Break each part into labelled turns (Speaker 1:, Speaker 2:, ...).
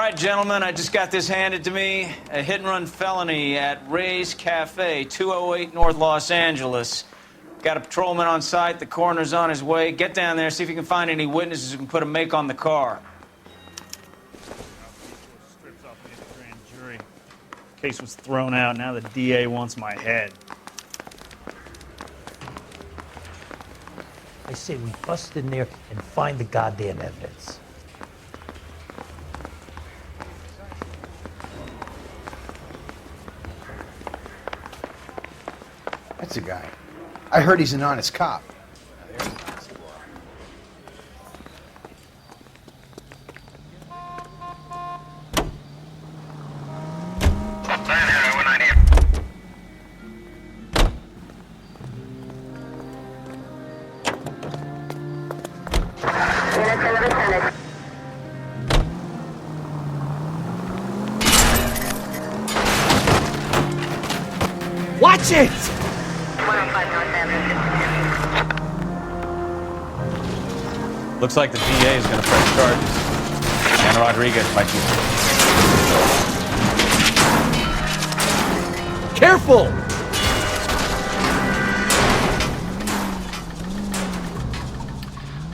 Speaker 1: right, gentlemen, I just got this handed to me. A hit-and-run felony at Ray's Cafe, 208 North Los Angeles. Got a patrolman on site. The coroner's on his way. Get down there, see if you can find any witnesses who can put a make on the car.
Speaker 2: Strips off me at the grand jury. Case was thrown out. Now the DA wants my head.
Speaker 3: I say we bust in there and find the goddamn evidence.
Speaker 4: That's a guy. I heard he's an honest cop.
Speaker 3: Watch it!
Speaker 1: Looks like the DA is going to press charges. And Rodriguez might be...
Speaker 3: Careful!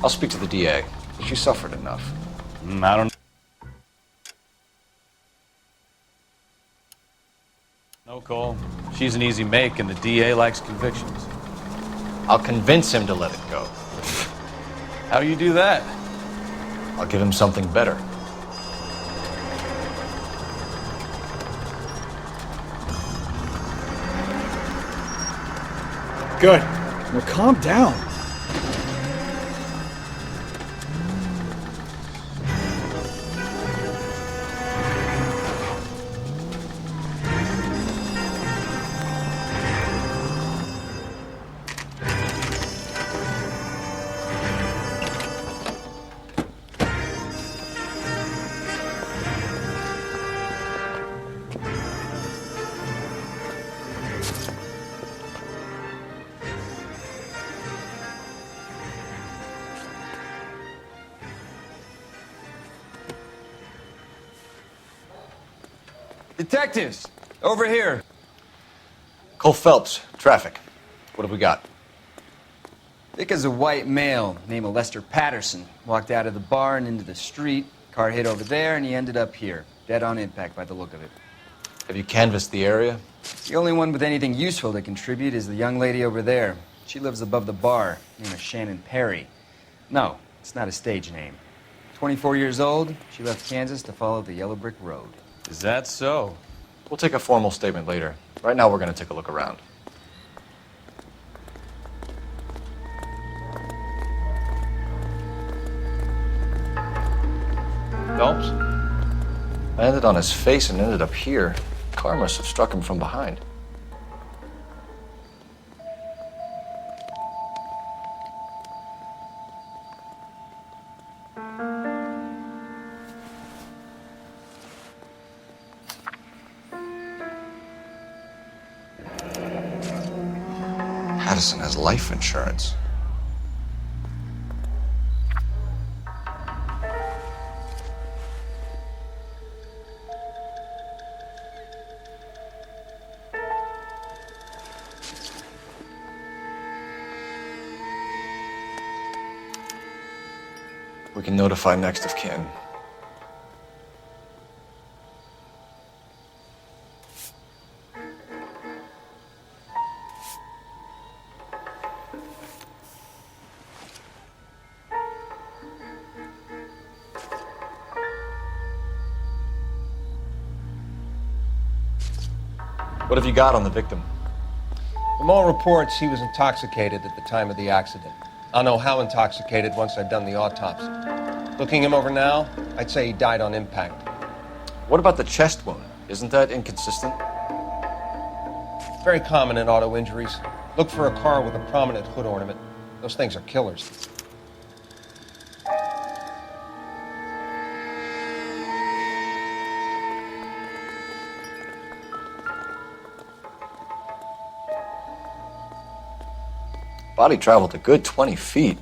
Speaker 5: I'll speak to the DA. She suffered enough.
Speaker 1: I don't... No, Cole. She's an easy make, and the DA likes convictions.
Speaker 5: I'll convince him to let it go.
Speaker 1: How do you do that?
Speaker 5: I'll give him something better.
Speaker 2: Good. Now calm down.
Speaker 1: Detectives, over here.
Speaker 5: Cole Phelps, traffic. What have we got?
Speaker 6: Thick as a white male named Lester Patterson. Walked out of the bar and into the street. Car hit over there and he ended up here. Dead on impact by the look of it.
Speaker 5: Have you canvassed the area?
Speaker 6: The only one with anything useful to contribute is the young lady over there. She lives above the bar. Name is Shannon Perry. No, it's not a stage name. 24 years old, she left Kansas to follow the yellow brick road.
Speaker 1: Is that so?
Speaker 5: We'll take a formal statement later. Right now, we're going to take a look around. Phelps? Landed on his face and ended up here. Car must have struck him from behind. Patterson has life insurance. We can notify next of kin. What have you got on the victim?
Speaker 7: From all reports, he was intoxicated at the time of the accident. I'll know how intoxicated once I've done the autopsy. Looking him over now, I'd say he died on impact.
Speaker 5: What about the chest wound? Isn't that inconsistent?
Speaker 7: Very common in auto injuries. Look for a car with a prominent hood ornament. Those things are killers.
Speaker 5: Body traveled a good 20 feet.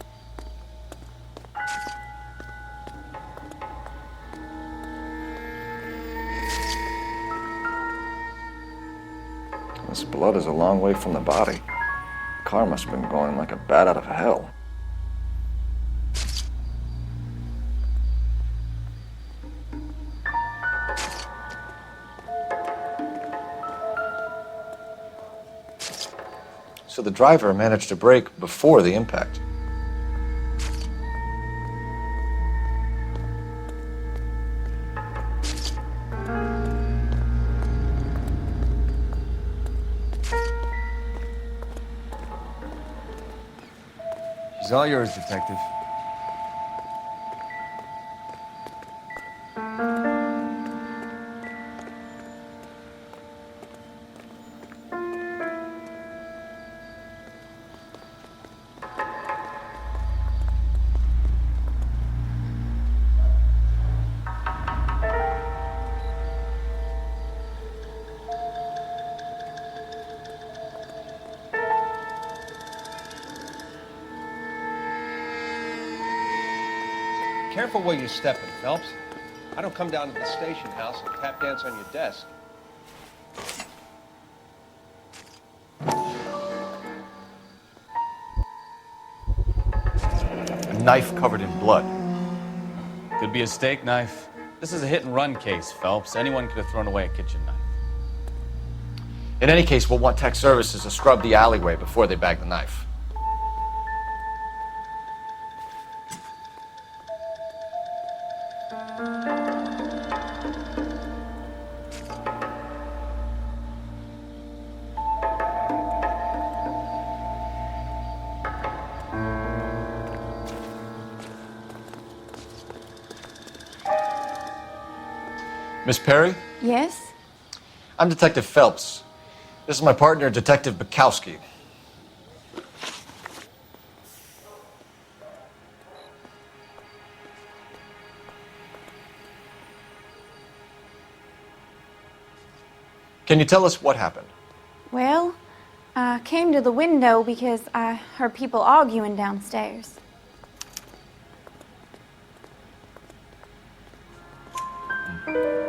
Speaker 5: This blood is a long way from the body. Car must have been going like a bat out of hell. So the driver managed to brake before the impact.
Speaker 6: She's all yours, Detective.
Speaker 7: Careful where you're stepping, Phelps. I don't come down to the station house and tap dance on your desk.
Speaker 5: A knife covered in blood.
Speaker 8: Could be a steak knife. This is a hit-and-run case, Phelps. Anyone could have thrown away a kitchen knife.
Speaker 5: In any case, we'll want tech services to scrub the alleyway before they bag the knife. Miss Perry?
Speaker 9: Yes?
Speaker 5: I'm Detective Phelps. This is my partner, Detective Bukowski. Can you tell us what happened?
Speaker 9: Well, I came to the window because I heard people arguing downstairs.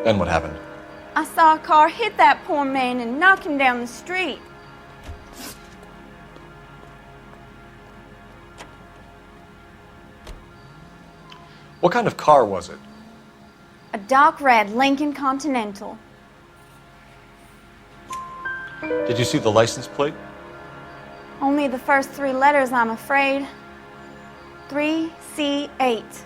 Speaker 5: Then what happened?
Speaker 9: I saw a car hit that poor man and knock him down the street.
Speaker 5: What kind of car was it?
Speaker 9: A dark red Lincoln Continental.
Speaker 5: Did you see the license plate?
Speaker 9: Only the first three letters, I'm afraid. 3C8.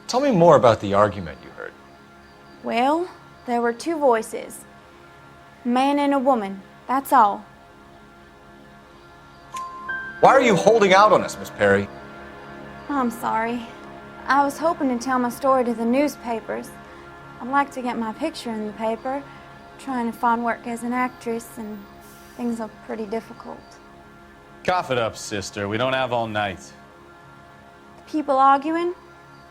Speaker 5: Tell me more about the argument you heard.
Speaker 9: Well, there were two voices. A man and a woman, that's all.
Speaker 5: Why are you holding out on us, Miss Perry?
Speaker 9: I'm sorry. I was hoping to tell my story to the newspapers. I'd like to get my picture in the paper. Trying to find work as an actress, and things are pretty difficult.
Speaker 8: Cough it up, sister. We don't have all night.
Speaker 9: People arguing?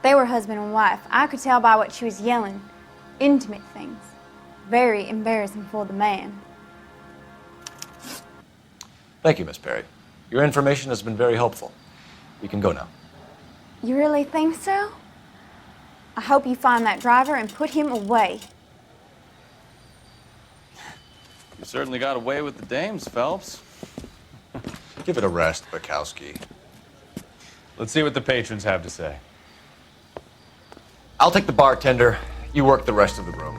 Speaker 9: They were husband and wife. I could tell by what she was yelling. Intimate things. Very embarrassing for the man.
Speaker 5: Thank you, Miss Perry. Your information has been very helpful. You can go now.
Speaker 9: You really think so? I hope you find that driver and put him away.
Speaker 8: You certainly got away with the dames, Phelps.
Speaker 5: Give it a rest, Bukowski.
Speaker 8: Let's see what the patrons have to say.
Speaker 5: I'll take the bartender. You work the rest of the room.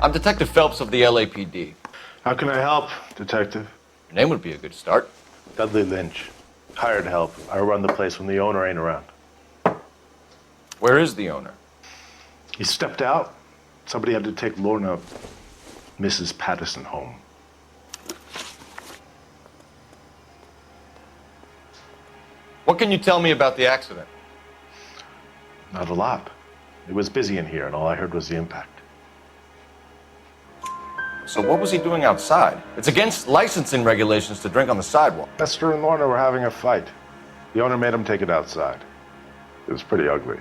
Speaker 5: I'm Detective Phelps of the LAPD.
Speaker 10: How can I help, Detective?
Speaker 5: Your name would be a good start.
Speaker 10: Dudley Lynch. Hired help. I run the place when the owner ain't around.
Speaker 5: Where is the owner?
Speaker 10: He stepped out. Somebody had to take Lorna, Mrs. Patterson, home.
Speaker 5: What can you tell me about the accident?
Speaker 10: Not a lot. It was busy in here, and all I heard was the impact.
Speaker 5: So what was he doing outside? It's against licensing regulations to drink on the sidewalk.
Speaker 10: Esther and Lorna were having a fight. The owner made him take it outside. It was pretty ugly.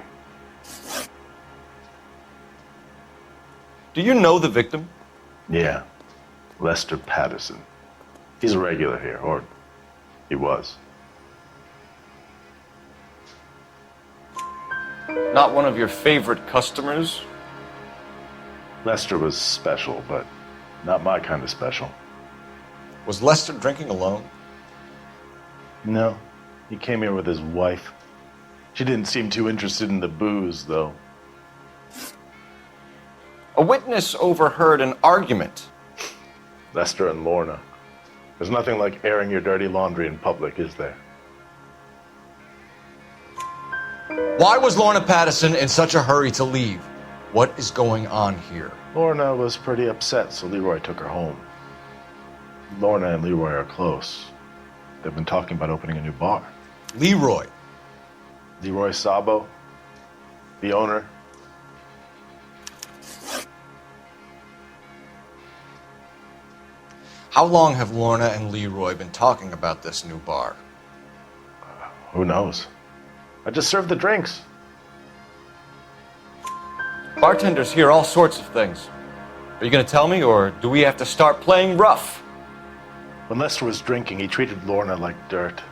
Speaker 5: Do you know the victim?
Speaker 10: Yeah. Lester Patterson. He's a regular here, or he was.
Speaker 5: Not one of your favorite customers?
Speaker 10: Lester was special, but not my kind of special.
Speaker 5: Was Lester drinking alone?
Speaker 10: No, he came here with his wife. She didn't seem too interested in the booze, though.
Speaker 5: A witness overheard an argument.
Speaker 10: Lester and Lorna. There's nothing like airing your dirty laundry in public, is there?
Speaker 5: Why was Lorna Patterson in such a hurry to leave? What is going on here?
Speaker 10: Lorna was pretty upset, so Leroy took her home. Lorna and Leroy are close. They've been talking about opening a new bar.
Speaker 5: Leroy.
Speaker 10: Leroy Sabo, the owner.
Speaker 5: How long have Lorna and Leroy been talking about this new bar?
Speaker 10: Who knows? I just served the drinks.
Speaker 5: Bartenders hear all sorts of things. Are you going to tell me, or do we have to start playing rough?
Speaker 10: When Lester was drinking, he treated Lorna like dirt.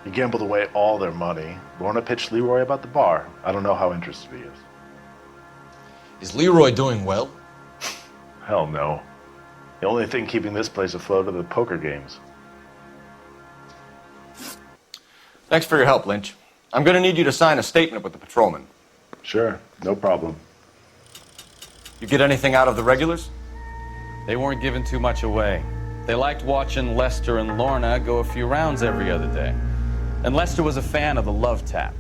Speaker 10: He gambled away all their money. Lorna pitched Leroy about the bar. I don't know how interested he is.
Speaker 5: Is Leroy doing well?
Speaker 10: Hell no. The only thing keeping this place afloat are the poker games.
Speaker 5: Thanks for your help, Lynch. I'm going to need you to sign a statement with the patrolman.
Speaker 10: Sure, no problem.
Speaker 5: You get anything out of the regulars?
Speaker 8: They weren't giving too much away. They liked watching Lester and Lorna go a few rounds every other day. And Lester was a fan of the love tap.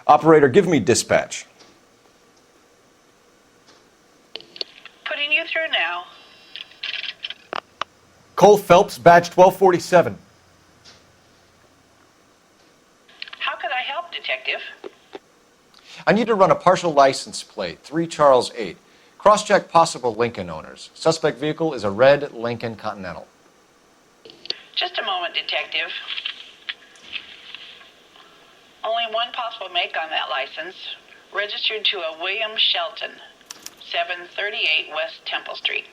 Speaker 5: Operator, give me dispatch.
Speaker 11: Putting you through now.
Speaker 5: Cole Phelps, badge 1247.
Speaker 11: How could I help, Detective?
Speaker 5: I need to run a partial license plate, 3 Charles 8. Cross-check possible Lincoln owners. Suspect vehicle is a red Lincoln Continental.
Speaker 11: Just a moment, Detective. Only one possible make on that license. Registered to a William Shelton, 738 West Temple Street.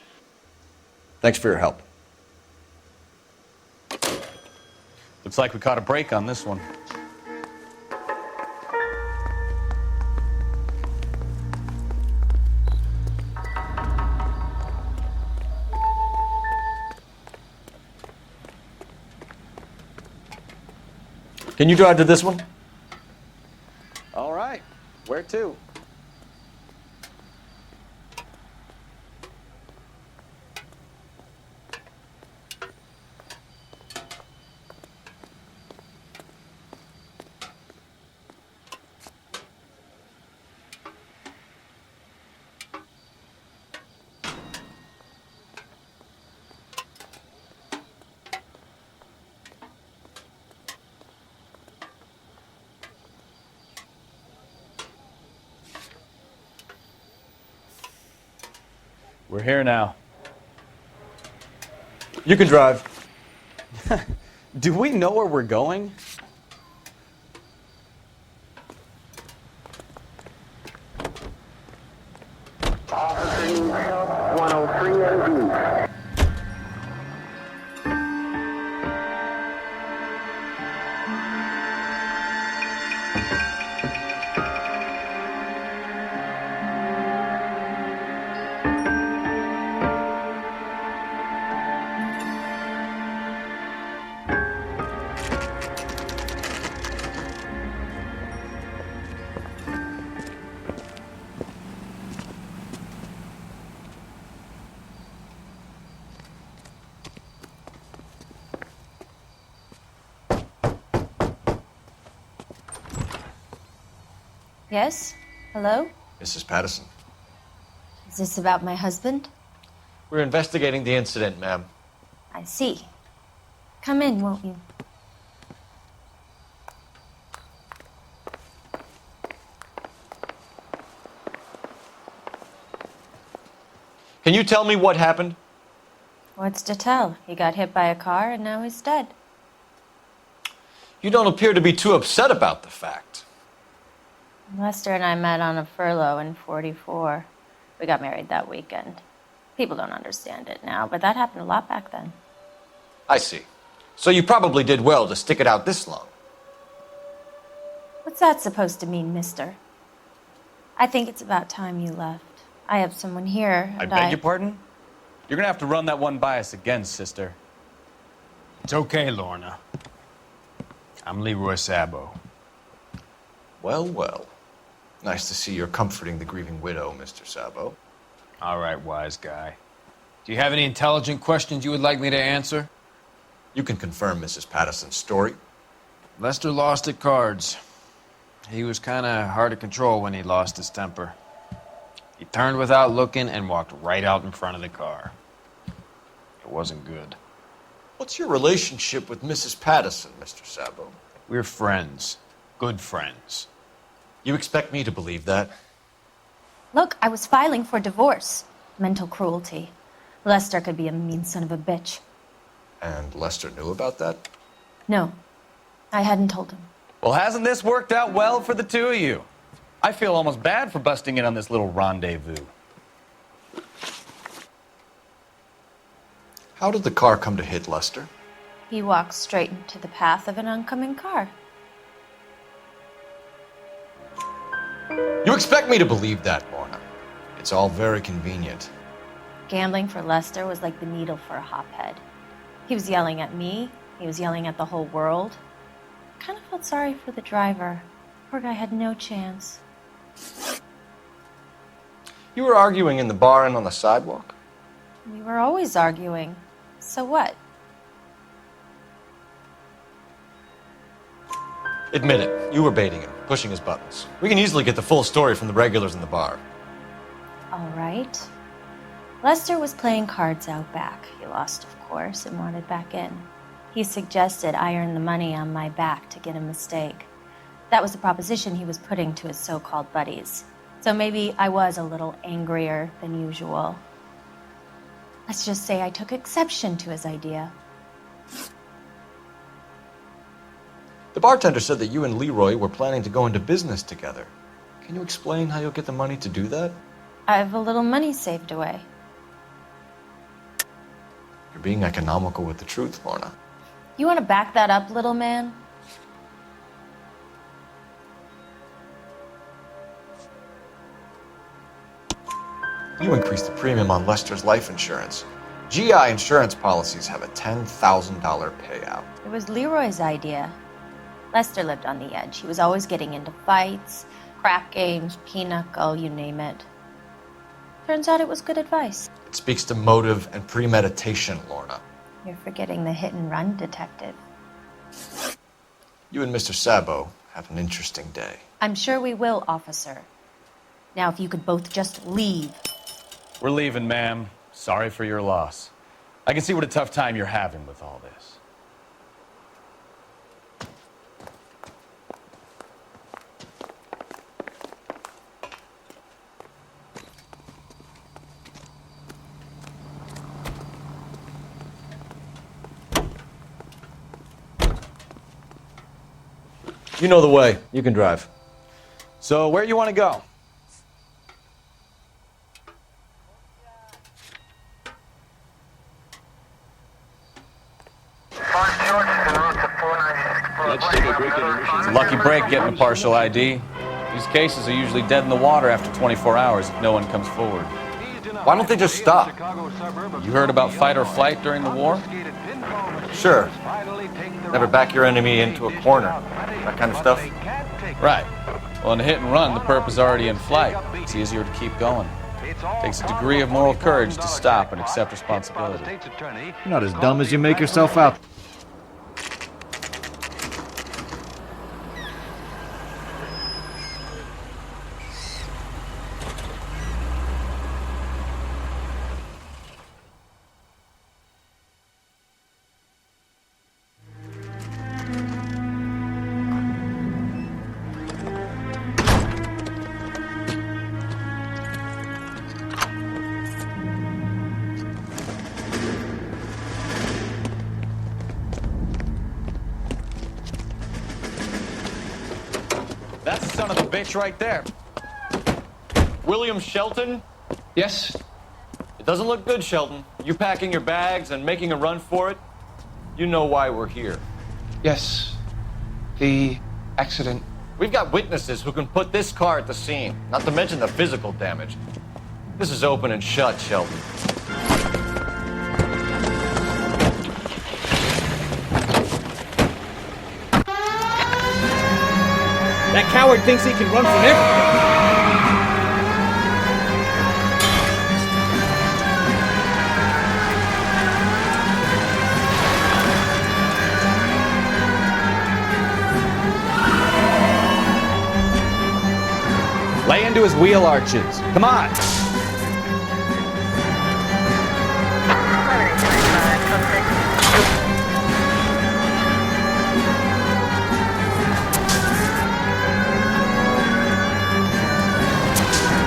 Speaker 5: Thanks for your help.
Speaker 8: Looks like we caught a break on this one.
Speaker 5: Can you drive to this one?
Speaker 8: All right. Where to? We're here now.
Speaker 5: You can drive.
Speaker 8: Do we know where we're going?
Speaker 12: Yes? Hello?
Speaker 5: Mrs. Patterson.
Speaker 12: Is this about my husband?
Speaker 5: We're investigating the incident, ma'am.
Speaker 12: I see. Come in, won't you?
Speaker 5: Can you tell me what happened?
Speaker 12: What's to tell? He got hit by a car and now he's dead.
Speaker 5: You don't appear to be too upset about the fact.
Speaker 12: Lester and I met on a furlough in '44. We got married that weekend. People don't understand it now, but that happened a lot back then.
Speaker 5: I see. So you probably did well to stick it out this long.
Speaker 12: What's that supposed to mean, mister? I think it's about time you left. I have someone here,
Speaker 8: I
Speaker 12: and
Speaker 8: beg your pardon? You're gonna have to run that one by us again, sister.
Speaker 13: It's okay, Lorna. I'm Leroy Sabo.
Speaker 5: Well, well. Nice to see you're comforting the grieving widow, Mr. Sabo.
Speaker 13: All right, wise guy. Do you have any intelligent questions you would like me to answer?
Speaker 5: You can confirm Mrs. Patterson's story.
Speaker 13: Lester lost at cards. He was kind of hard to control when he lost his temper. He turned without looking and walked right out in front of the car. It wasn't good.
Speaker 5: What's your relationship with Mrs. Patterson, Mr. Sabo?
Speaker 13: We're friends. Good friends.
Speaker 5: You expect me to believe that?
Speaker 12: Look, I was filing for divorce. Mental cruelty. Lester could be a mean son of a bitch.
Speaker 5: And Lester knew about that?
Speaker 12: No, I hadn't told him.
Speaker 8: Well, hasn't this worked out well for the two of you? I feel almost bad for busting in on this little rendezvous.
Speaker 5: How did the car come to hit Lester?
Speaker 12: He walked straight into the path of an oncoming car.
Speaker 5: You expect me to believe that, Lorna. It's all very convenient.
Speaker 12: Gambling for Lester was like the needle for a hophead. He was yelling at me. He was yelling at the whole world. I kind of felt sorry for the driver. Poor guy had no chance.
Speaker 5: You were arguing in the bar and on the sidewalk?
Speaker 12: We were always arguing. So what?
Speaker 5: Admit it, you were baiting him, pushing his buttons. We can easily get the full story from the regulars in the bar.
Speaker 12: All right. Lester was playing cards out back. He lost, of course, and wanted back in. He suggested I earn the money on my back to get a mistake. That was the proposition he was putting to his so-called buddies. So maybe I was a little angrier than usual. Let's just say I took exception to his idea.
Speaker 5: The bartender said that you and Leroy were planning to go into business together. Can you explain how you'll get the money to do that?
Speaker 12: I have a little money saved away.
Speaker 5: You're being economical with the truth, Lorna.
Speaker 12: You want to back that up, little man?
Speaker 5: You increased the premium on Lester's life insurance. GI insurance policies have a $10,000 payout.
Speaker 12: It was Leroy's idea. Lester lived on the edge. He was always getting into fights, crap games, pinochle, you name it. Turns out it was good advice.
Speaker 5: It speaks to motive and premeditation, Lorna.
Speaker 12: You're forgetting the hit-and-run detective.
Speaker 5: You and Mr. Sabo have an interesting day.
Speaker 12: I'm sure we will, officer. Now, if you could both just leave.
Speaker 8: We're leaving, ma'am. Sorry for your loss. I can see what a tough time you're having with all this.
Speaker 5: You know the way. You can drive.
Speaker 8: So, where you want to go? It's a lucky break getting a partial ID. These cases are usually dead in the water after 24 hours if no one comes forward.
Speaker 5: Why don't they just stop?
Speaker 8: You heard about fight or flight during the war?
Speaker 5: Sure. Never back your enemy into a corner. That kind of stuff.
Speaker 8: Right. Well, in a hit and run, the perp is already in flight. It's easier to keep going. It takes a degree of moral courage to stop and accept responsibility.
Speaker 14: You're not as dumb as you make yourself out.
Speaker 8: That's the son of a bitch right there. William Shelton?
Speaker 7: Yes?
Speaker 5: It doesn't look good, Shelton. You packing your bags and making a run for it? You know why we're here.
Speaker 7: Yes. The accident.
Speaker 5: We've got witnesses who can put this car at the scene, not to mention the physical damage. This is open and shut, Shelton.
Speaker 2: That coward thinks he can run from everything.
Speaker 8: Lay into his wheel arches. Come on.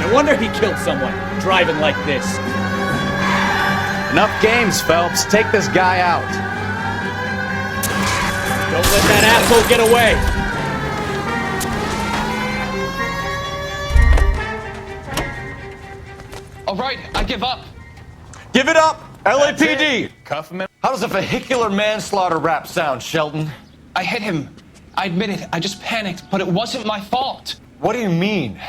Speaker 2: No wonder he killed someone, driving like this.
Speaker 8: Enough games, Phelps. Take this guy out.
Speaker 2: Don't let that asshole get away.
Speaker 7: All right, I give up.
Speaker 5: Give it up! LAPD!
Speaker 8: Cuff him.
Speaker 5: How does a vehicular manslaughter rap sound, Shelton?
Speaker 7: I hit him. I admit it. I just panicked, but it wasn't my fault.
Speaker 5: What do you mean?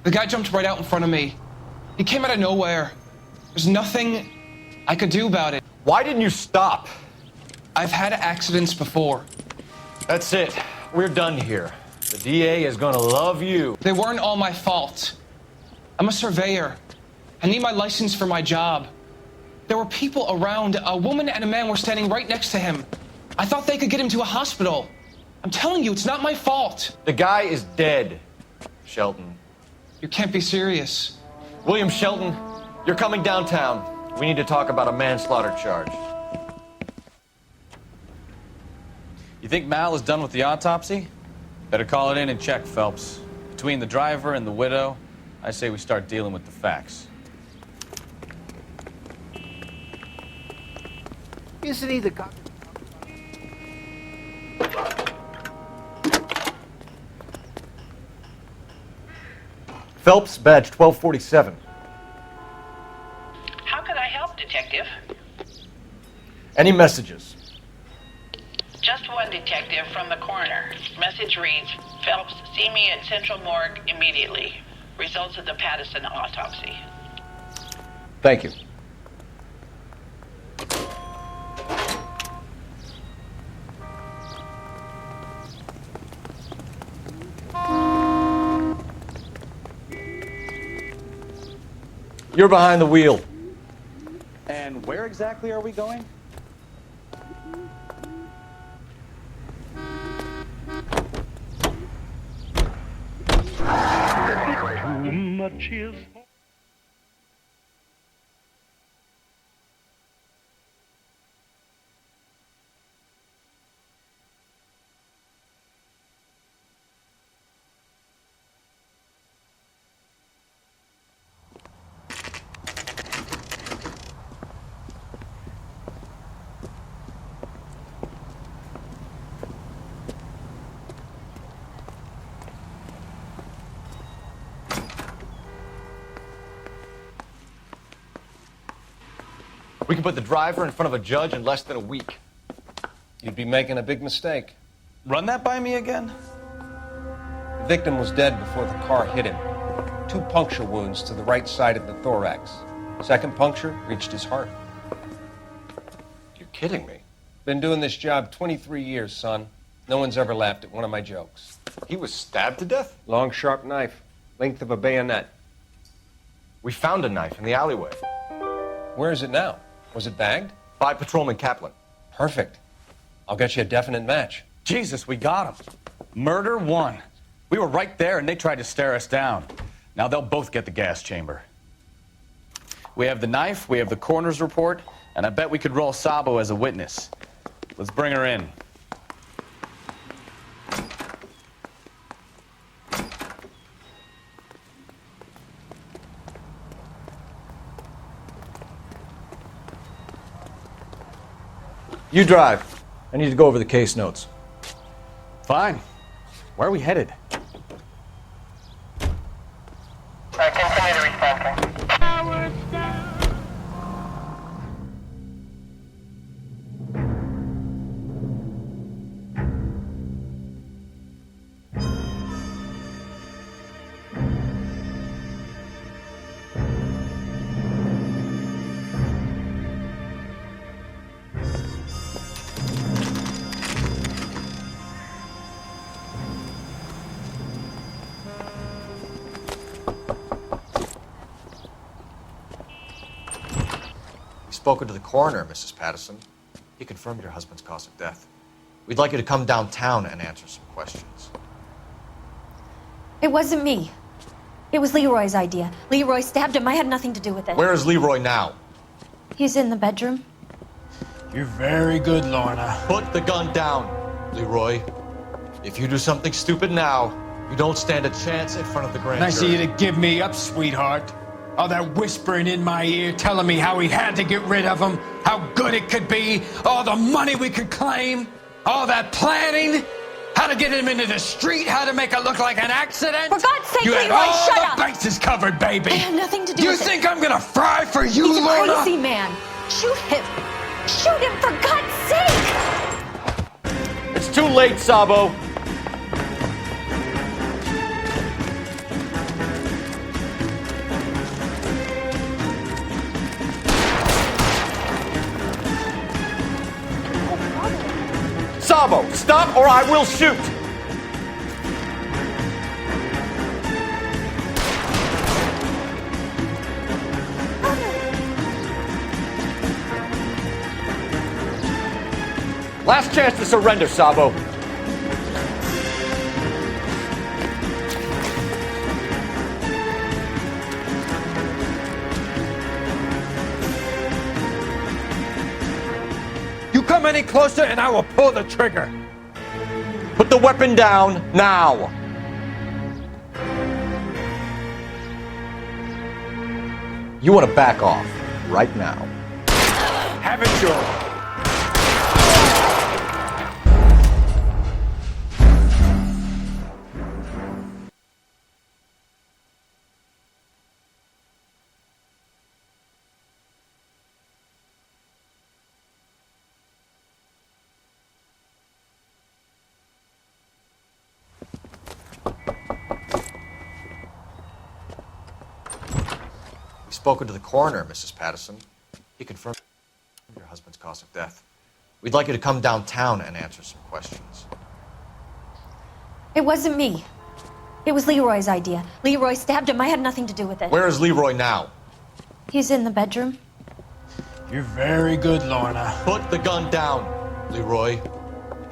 Speaker 7: The guy jumped right out in front of me. He came out of nowhere. There's nothing I could do about it.
Speaker 5: Why didn't you stop?
Speaker 7: I've had accidents before.
Speaker 5: That's it. We're done here. The DA is gonna love you.
Speaker 7: They weren't all my fault. I'm a surveyor. I need my license for my job. There were people around. A woman and a man were standing right next to him. I thought they could get him to a hospital. I'm telling you, it's not my fault.
Speaker 5: The guy is dead, Shelton.
Speaker 7: You can't be serious.
Speaker 5: William Shelton, you're coming downtown. We need to talk about a manslaughter charge.
Speaker 8: You think Mal is done with the autopsy? Better call it in and check, Phelps. Between the driver and the widow, I say we start dealing with the facts.
Speaker 4: Isn't he the guy?
Speaker 5: Phelps, badge 1247.
Speaker 11: How could I help, Detective?
Speaker 5: Any messages?
Speaker 11: Just one, Detective, from the coroner. Message reads, Phelps, see me at Central Morgue immediately. Results of the Pattison autopsy.
Speaker 5: Thank you. You're behind the wheel.
Speaker 8: And where exactly are we going?
Speaker 15: Too much is
Speaker 5: We can put the driver in front of a judge in less than a week.
Speaker 7: You'd be making a big mistake.
Speaker 8: Run that by me again?
Speaker 7: The victim was dead before the car hit him. 2 puncture wounds to the right side of the thorax. Second puncture reached his heart.
Speaker 5: You're kidding me.
Speaker 7: Been doing this job 23 years, son. No one's ever laughed at one of my jokes.
Speaker 5: He was stabbed to death?
Speaker 7: Long, sharp knife. Length of a bayonet.
Speaker 5: We found a knife in the alleyway.
Speaker 7: Where is it now? Was it bagged?
Speaker 5: By Patrolman Kaplan.
Speaker 7: Perfect. I'll get you a definite match.
Speaker 8: Jesus, we got him. Murder 1. We were right there and they tried to stare us down. Now they'll both get the gas chamber. We have the knife, we have the coroner's report, and I bet we could roll Sabo as a witness. Let's bring her in.
Speaker 5: You drive. I need to go over the case notes.
Speaker 8: Fine. Where are we headed?
Speaker 11: Continue to respond.
Speaker 5: spoken to the coroner, Mrs. Patterson. He confirmed your husband's cause of death. We'd like you to come downtown and answer some questions.
Speaker 12: It wasn't me. It was Leroy's idea. Leroy stabbed him. I had nothing to do with it.
Speaker 5: Where is Leroy now?
Speaker 12: He's in the bedroom.
Speaker 13: You're very good, Lorna.
Speaker 5: Put the gun down, Leroy. If you do something stupid now, you don't stand a chance in front of the grand
Speaker 13: Nice of
Speaker 5: jury.
Speaker 13: you to give me up, sweetheart. All that whispering in my ear, telling me how we had to get rid of him, how good it could be, all the money we could claim, all that planning, how to get him into the street, how to make it look like an accident.
Speaker 12: For God's sake,
Speaker 13: you had
Speaker 12: Leroy,
Speaker 13: all
Speaker 12: shut
Speaker 13: the
Speaker 12: up!
Speaker 13: bases covered, baby.
Speaker 12: I had nothing to do
Speaker 13: You
Speaker 12: with it.
Speaker 13: think I'm gonna fry for you,
Speaker 12: He's a
Speaker 13: Lorna?
Speaker 12: crazy man. Shoot him. Shoot him, for God's sake!
Speaker 5: It's too late, Sabo. Sabo, stop or I will shoot! Last chance to surrender, Sabo.
Speaker 13: You come any closer and I will pull the trigger.
Speaker 5: Put the weapon down now. You want to back off right now.
Speaker 13: Have it your way.
Speaker 5: We've spoken to the coroner, Mrs. Patterson. He confirmed your husband's cause of death. We'd like you to come downtown and answer some questions.
Speaker 12: It wasn't me. It was Leroy's idea. Leroy stabbed him. I had nothing to do with it.
Speaker 5: Where is Leroy now?
Speaker 12: He's in the bedroom.
Speaker 13: You're very good, Lorna.
Speaker 5: Put the gun down, Leroy.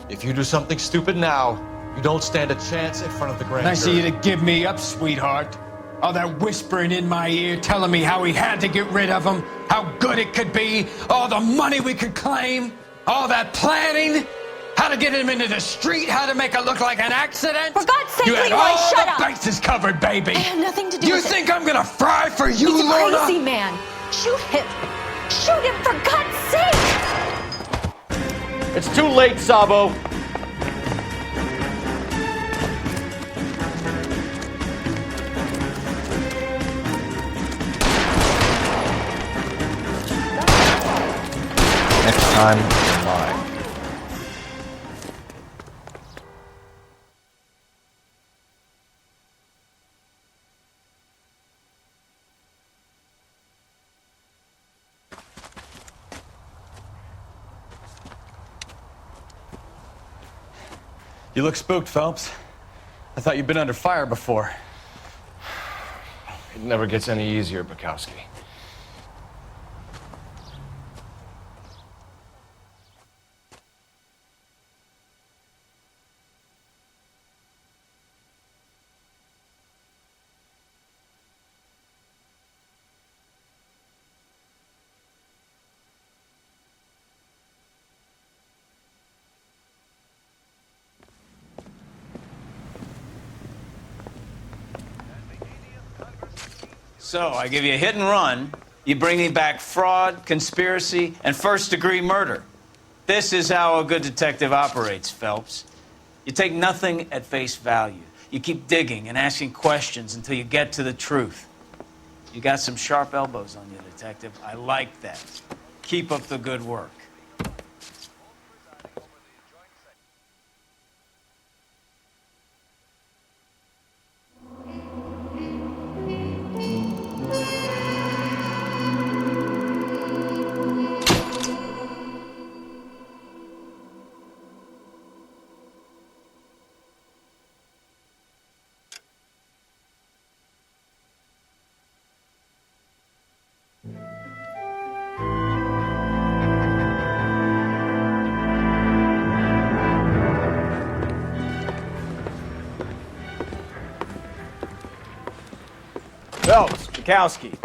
Speaker 5: If you do something stupid now, you don't stand a chance in front of the grand
Speaker 13: Nice of
Speaker 5: jury.
Speaker 13: you to give me up, sweetheart. All that whispering in my ear, telling me how we had to get rid of him, how good it could be, all the money we could claim, all that planning, how to get him into the street, how to make it look like an accident.
Speaker 12: For God's sake,
Speaker 13: you had
Speaker 12: Leroy,
Speaker 13: all
Speaker 12: shut
Speaker 13: the
Speaker 12: up!
Speaker 13: bases covered, baby.
Speaker 12: I had nothing to do
Speaker 13: You
Speaker 12: with it.
Speaker 13: think I'm gonna fry for you,
Speaker 12: He's a
Speaker 13: Lorna?
Speaker 12: crazy man. Shoot him. Shoot him, for God's sake!
Speaker 5: It's too late, Sabo. Next time, you're mine.
Speaker 8: You look spooked, Phelps. I thought you'd been under fire before.
Speaker 5: It never gets any easier, Bukowski.
Speaker 1: So, I give you a hit and run. You bring me back fraud, conspiracy, and first-degree murder. This is how a good detective operates, Phelps. You take nothing at face value. You keep digging and asking questions until you get to the truth. You got some sharp elbows on you, detective. I like that. Keep up the good work. Bukowski.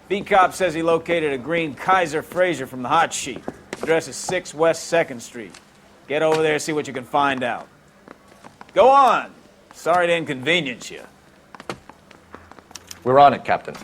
Speaker 1: Beat cop says he located a green Kaiser Fraser from the hot sheet. Address is 6 West 2nd Street. Get over there, see what you can find out. Go on. Sorry to inconvenience you.
Speaker 5: We're on it, Captain.